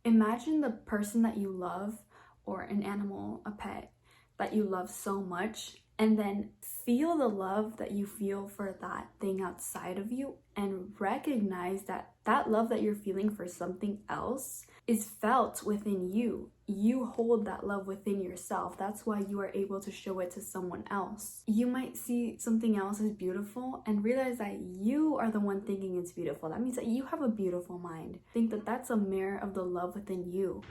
Imagine the person that you love, or an animal, a pet, that you love so much, and then feel the love that you feel for that thing outside of you, and recognize that that love that you're feeling for something else is felt within you. You hold that love within yourself. That's why you are able to show it to someone else. You might see something else as beautiful and realize that you are the one thinking it's beautiful. That means that you have a beautiful mind. Think that that's a mirror of the love within you.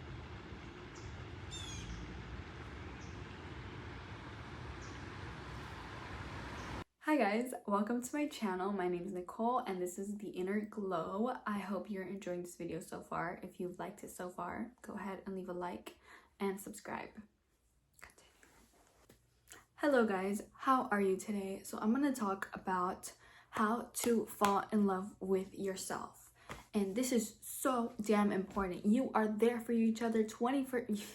Hi guys, welcome to my channel. My name is Nicole and this is The Inner Glow. I hope you're enjoying this video so far. If you've liked it so far, go ahead and leave a like and subscribe. Hello guys, how are you today? So I'm going to talk about how to fall in love with yourself. And this is so damn important. You are there for each other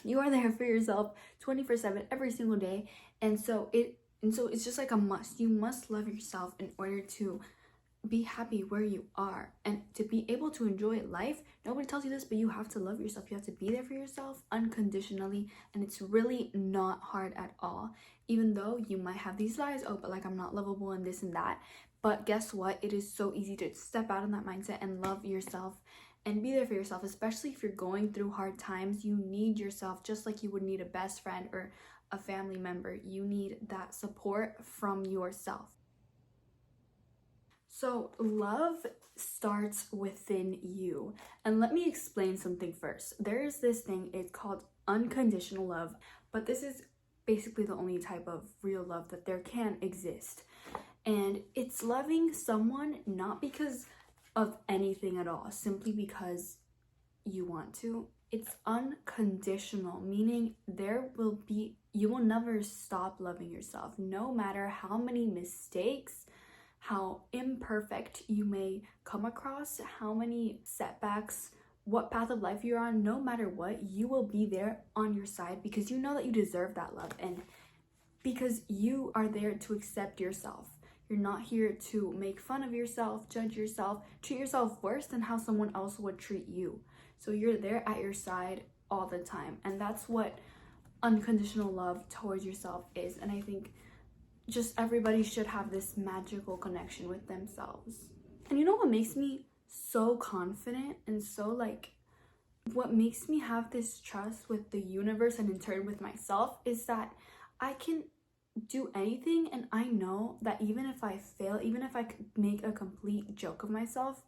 you are there for yourself 24/7 every single day. And so it's just like a must. You must love yourself in order to be happy where you are and to be able to enjoy life. Nobody tells you this, but you have to love yourself. You have to be there for yourself unconditionally, and it's really not hard at all. Even though you might have these lies, oh, but like I'm not lovable and this and that. But guess what? It is so easy to step out of that mindset and love yourself and be there for yourself, especially if you're going through hard times. You need yourself just like you would need a best friend or a family member. You need that support from yourself. So love starts within you. And let me explain something first. There's this thing, it's called unconditional love, but this is basically the only type of real love that there can exist. And it's loving someone not because of anything at all, simply because you want to. It's unconditional, meaning you will never stop loving yourself, no matter how many mistakes, how imperfect you may come across, how many setbacks, what path of life you're on. No matter what, you will be there on your side because you know that you deserve that love, and because you are there to accept yourself. You're not here to make fun of yourself, judge yourself, treat yourself worse than how someone else would treat you. So you're there at your side all the time, and that's what unconditional love towards yourself is. And I think just everybody should have this magical connection with themselves. And you know what makes me so confident and what makes me have this trust with the universe and in turn with myself is that I can do anything, and I know that even if I fail, even if I make a complete joke of myself,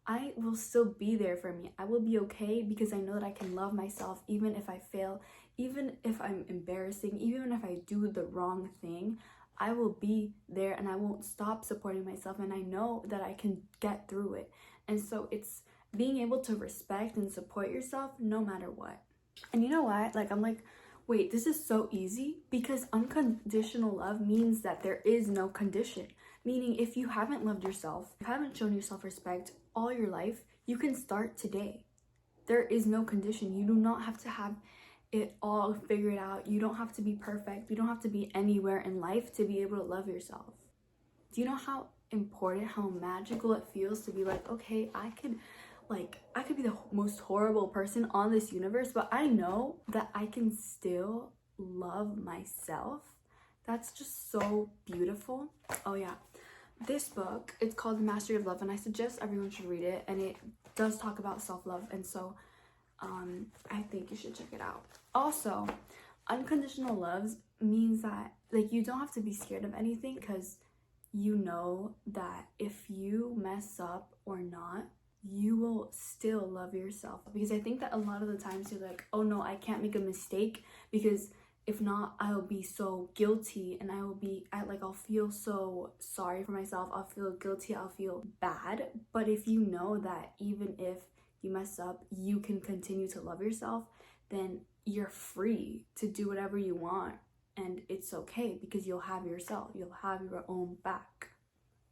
I will still be there for me. I will be okay because I know that I can love myself even if I fail, even if I'm embarrassing, even if I do the wrong thing. I will be there and I won't stop supporting myself, and I know that I can get through it. And so it's being able to respect and support yourself no matter what. And you know what? I'm like, wait, this is so easy, because unconditional love means that there is no condition. Meaning if you haven't loved yourself, you haven't shown yourself respect all your life, you can start today. There is no condition. You do not have to have it all figured out. You don't have to be perfect. You don't have to be anywhere in life to be able to love yourself. Do you know how important, how magical it feels to be like, okay, I could be the most horrible person on this universe, but I know that I can still love myself. That's just so beautiful. Oh yeah, this book, it's called The Mastery of Love, and I suggest everyone should read it, and it does talk about self-love, and so I think you should check it out. Also, unconditional love means that you don't have to be scared of anything, because you know that if you mess up or not, you will still love yourself. Because I think that a lot of the times you're like, oh no, I can't make a mistake, because if not, I'll be so guilty, and I'll feel so sorry for myself. I'll feel guilty, I'll feel bad. But if you know that even if you mess up, you can continue to love yourself, then you're free to do whatever you want, and it's okay, because you'll have yourself, you'll have your own back.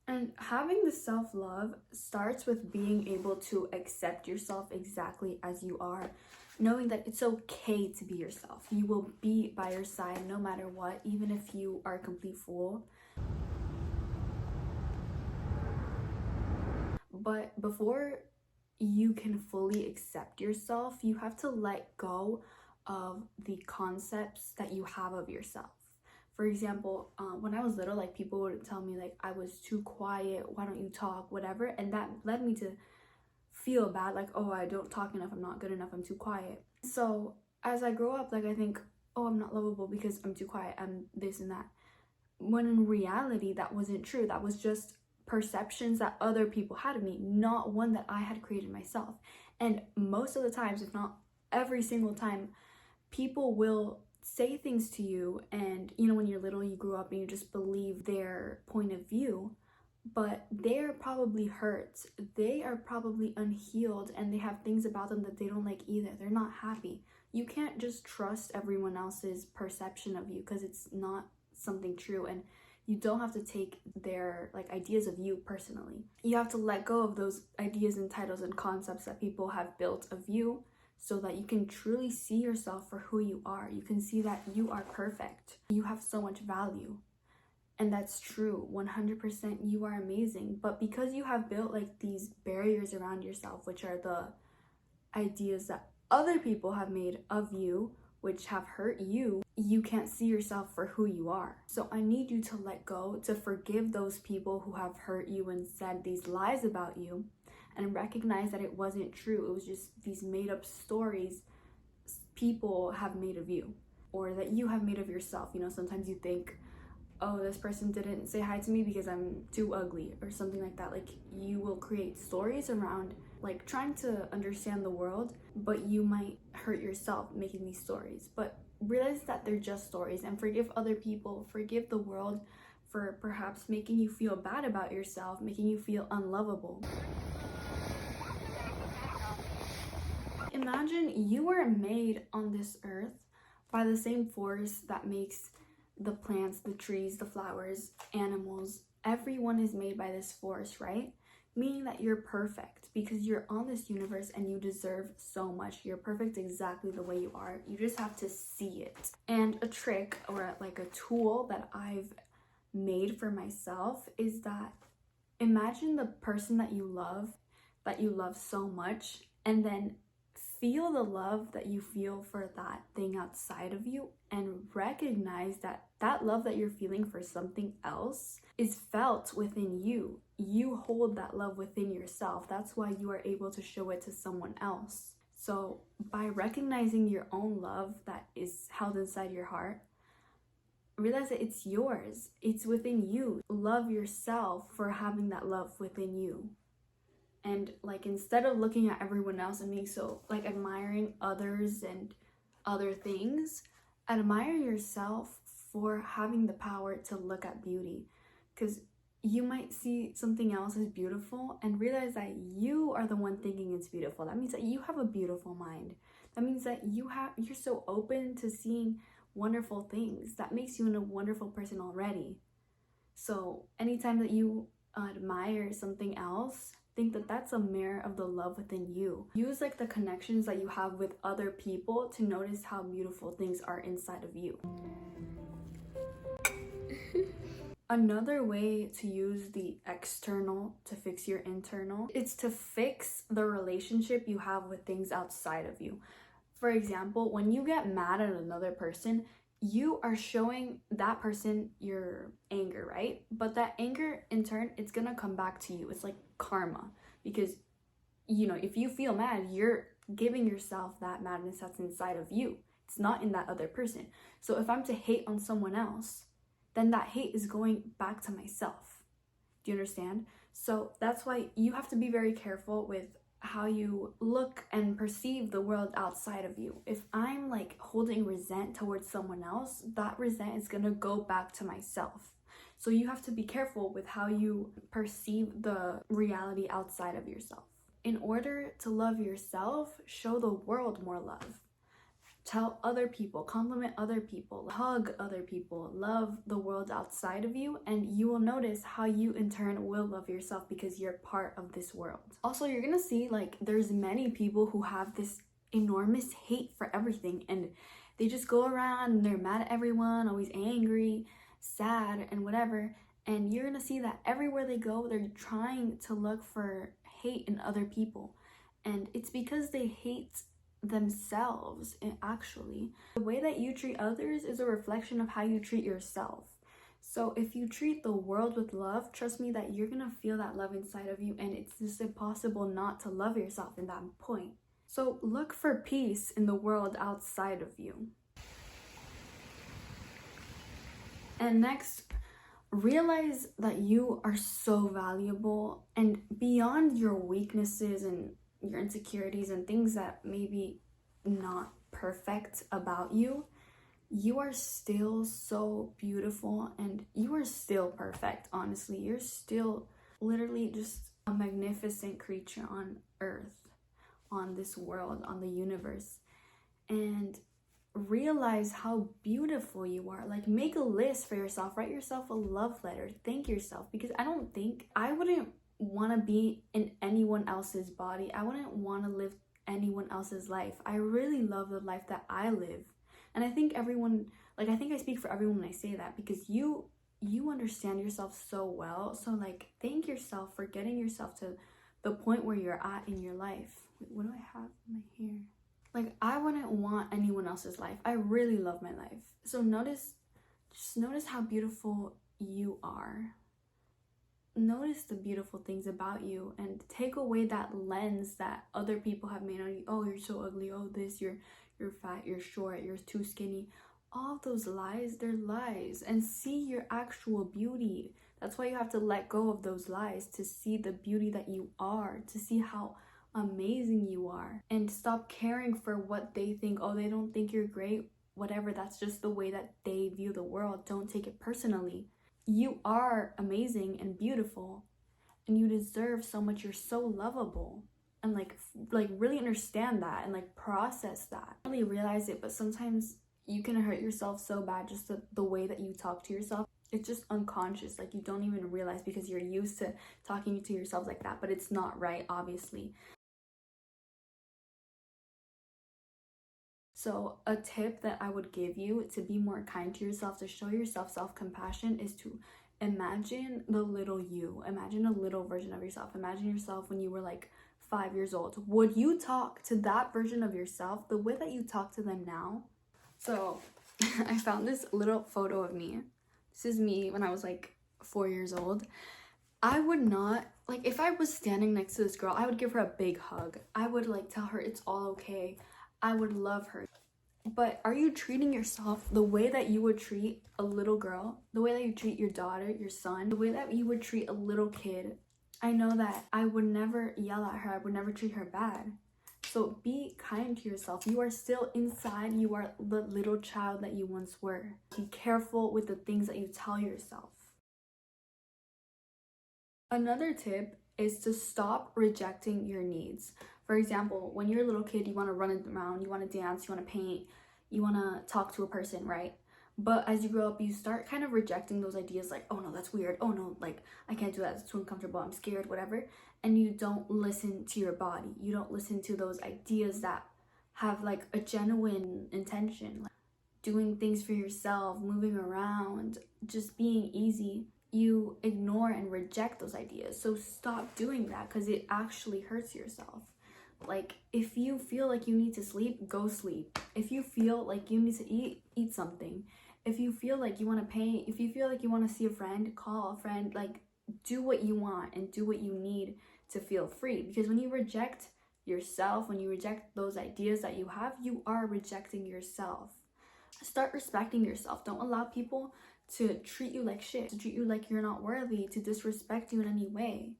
And having the self-love starts with being able to accept yourself exactly as you are, knowing that it's okay to be yourself. You will be by your side no matter what, even if you are a complete fool. But before you can fully accept yourself, you have to let go of the concepts that you have of yourself. For example, when I was little, like people would tell me like I was too quiet, why don't you talk, whatever, and that led me to feel bad, like, oh, I don't talk enough, I'm not good enough, I'm too quiet. So as I grow up, like I think, oh, I'm not lovable because I'm too quiet, I'm this and that, when in reality that wasn't true. That was just perceptions that other people had of me, not one that I had created myself. And most of the times, if not every single time, people will say things to you, and you know, when you're little, you grew up and you just believe their point of view, but they're probably hurt, they are probably unhealed, and they have things about them that they don't like either. They're not happy. You can't just trust everyone else's perception of you because it's not something true, and you don't have to take their like ideas of you personally. You have to let go of those ideas and titles and concepts that people have built of you, so that you can truly see yourself for who you are. You can see that you are perfect. You have so much value. And that's true, 100%, you are amazing. But because you have built like these barriers around yourself, which are the ideas that other people have made of you, which have hurt you, you can't see yourself for who you are. So I need you to let go, to forgive those people who have hurt you and said these lies about you, and recognize that it wasn't true. It was just these made up stories people have made of you, or that you have made of yourself. You know, sometimes you think, oh, this person didn't say hi to me because I'm too ugly or something like that. Like, you will create stories around like trying to understand the world, but you might hurt yourself making these stories. But realize that they're just stories, and forgive other people, forgive the world for perhaps making you feel bad about yourself, making you feel unlovable. Imagine you were made on this earth by the same force that makes the plants, the trees, the flowers, animals. Everyone is made by this force, right? Meaning that you're perfect because you're on this universe and you deserve so much. You're perfect exactly the way you are. You just have to see it. And a trick, or like a tool that I've made for myself, is that imagine the person that you love so much, and then feel the love that you feel for that thing outside of you, and recognize that that love that you're feeling for something else is felt within you. You hold that love within yourself. That's why you are able to show it to someone else. So by recognizing your own love that is held inside your heart, realize that it's yours. It's within you. Love yourself for having that love within you. And like, instead of looking at everyone else and being so like admiring others and other things, admire yourself for having the power to look at beauty. Because you might see something else as beautiful and realize that you are the one thinking it's beautiful. That means that you have a beautiful mind. That means that you're so open to seeing wonderful things. That makes you a wonderful person already. So anytime that you admire something else, think that that's a mirror of the love within you. Use like the connections that you have with other people to notice how beautiful things are inside of you. Another way to use the external to fix your internal is to fix the relationship you have with things outside of you. For example, when you get mad at another person, you are showing that person your anger, right? But that anger, in turn, it's gonna come back to you. It's like karma, because you know, if you feel mad, you're giving yourself that madness that's inside of you. It's not in that other person. So if I'm to hate on someone else, then that hate is going back to myself. Do you understand? So that's why you have to be very careful with how you look and perceive the world outside of you. If I'm like holding resent towards someone else, that resent is gonna go back to myself. So you have to be careful with how you perceive the reality outside of yourself. In order to love yourself, show the world more love. Tell other people, compliment other people, hug other people, love the world outside of you, and you will notice how you in turn will love yourself because you're part of this world. Also, you're gonna see like there's many people who have this enormous hate for everything, and they just go around and they're mad at everyone, always angry, sad, and whatever. And you're gonna see that everywhere they go, they're trying to look for hate in other people. And it's because they hate themselves, actually. The way that you treat others is a reflection of how you treat yourself. So if you treat the world with love, trust me that you're gonna feel that love inside of you, and it's just impossible not to love yourself in that point. So look for peace in the world outside of you. And next, realize that you are so valuable, and beyond your weaknesses and your insecurities and things that maybe not perfect about you, you are still so beautiful, and you are still perfect. Honestly, you're still literally just a magnificent creature on earth, on this world, on the universe. And realize how beautiful you are. Like, make a list for yourself, write yourself a love letter, thank yourself, because I wouldn't want to be in anyone else's body. I wouldn't want to live anyone else's life. I really love the life that I live. And I think everyone, like, I think I speak for everyone when I say that, because you understand yourself so well. So like, thank yourself for getting yourself to the point where you're at in your life. Wait, what do I have in my hair? Like, I wouldn't want anyone else's life. I really love my life. So just notice how beautiful you are. Notice the beautiful things about you, and take away that lens that other people have made on you. Oh, you're so ugly. Oh, this, you're fat, you're short, you're too skinny. All of those lies, they're lies. And see your actual beauty. That's why you have to let go of those lies, to see the beauty that you are, to see how amazing you are, and stop caring for what they think. Oh, they don't think you're great, whatever. That's just the way that they view the world. Don't take it personally. You are amazing and beautiful, and you deserve so much. You're so lovable. And like really understand that, and like process that. I don't really realize it, but sometimes you can hurt yourself so bad, just the way that you talk to yourself. It's just unconscious. Like, you don't even realize, because you're used to talking to yourself like that, but it's not right, obviously. So a tip that I would give you to be more kind to yourself, to show yourself self-compassion, is to imagine the little you. Imagine a little version of yourself. Imagine yourself when you were like 5 years old. Would you talk to that version of yourself the way that you talk to them now? So I found this little photo of me. This is me when I was like 4 years old. I would not, like, if I was standing next to this girl, I would give her a big hug. I would like tell her it's all okay. I would love her. But are you treating yourself the way that you would treat a little girl, the way that you treat your daughter, your son, the way that you would treat a little kid? I know that I would never yell at her. I would never treat her bad. So be kind to yourself. You are still inside. You are the little child that you once were. Be careful with the things that you tell yourself. Another tip is to stop rejecting your needs. For example, when you're a little kid, you want to run around, you want to dance, you want to paint, you want to talk to a person, right? But as you grow up, you start kind of rejecting those ideas, like, oh no, that's weird. Oh no, like, I can't do that. It's too uncomfortable. I'm scared, whatever. And you don't listen to your body. You don't listen to those ideas that have like a genuine intention, like doing things for yourself, moving around, just being easy. You ignore and reject those ideas. So stop doing that, because it actually hurts yourself. Like, if you feel like you need to sleep, go sleep. If you feel like you need to eat something. If you feel like you want to paint, if you feel like you want to see a friend, call a friend. Like, do what you want and do what you need to feel free. Because when you reject yourself, when you reject those ideas that you have, you are rejecting yourself. Start respecting yourself. Don't allow people to treat you like shit, to treat you like you're not worthy, to disrespect you in any way.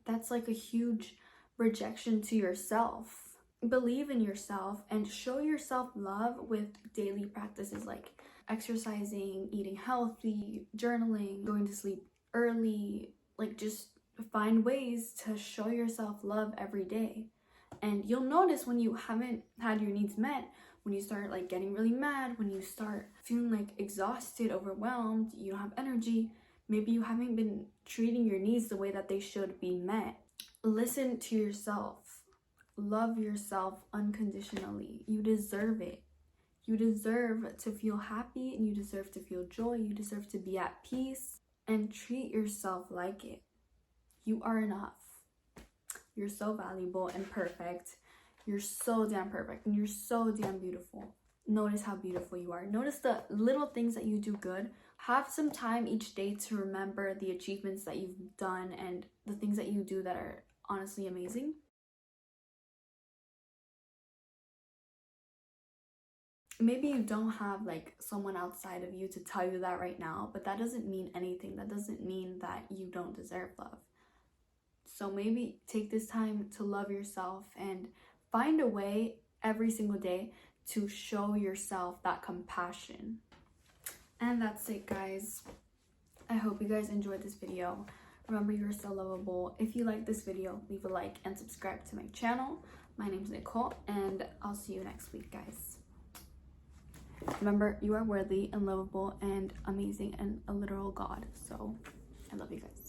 That's like a huge rejection to yourself. Believe in yourself and show yourself love with daily practices like exercising, eating healthy, journaling, going to sleep early. Like, just find ways to show yourself love every day. And you'll notice when you haven't had your needs met, when you start like getting really mad, when you start feeling like exhausted, overwhelmed, you don't have energy, maybe you haven't been treating your needs the way that they should be met. Listen to yourself. Love yourself unconditionally. You deserve it. You deserve to feel happy, and you deserve to feel joy. You deserve to be at peace, and treat yourself like it. You are enough. You're so valuable and perfect. You're so damn perfect and you're so damn beautiful. Notice how beautiful you are. Notice the little things that you do good. Have some time each day to remember the achievements that you've done and the things that you do that are honestly amazing. Maybe you don't have like someone outside of you to tell you that right now, but that doesn't mean anything. That doesn't mean that you don't deserve love. So maybe take this time to love yourself and find a way every single day to show yourself that compassion. And that's it, guys. I hope you guys enjoyed this video. Remember, you're so lovable. If you like this video, leave a like and subscribe to my channel. My name's Nicole, and I'll see you next week, guys. Remember, you are worthy and lovable and amazing and a literal god. So I love you guys.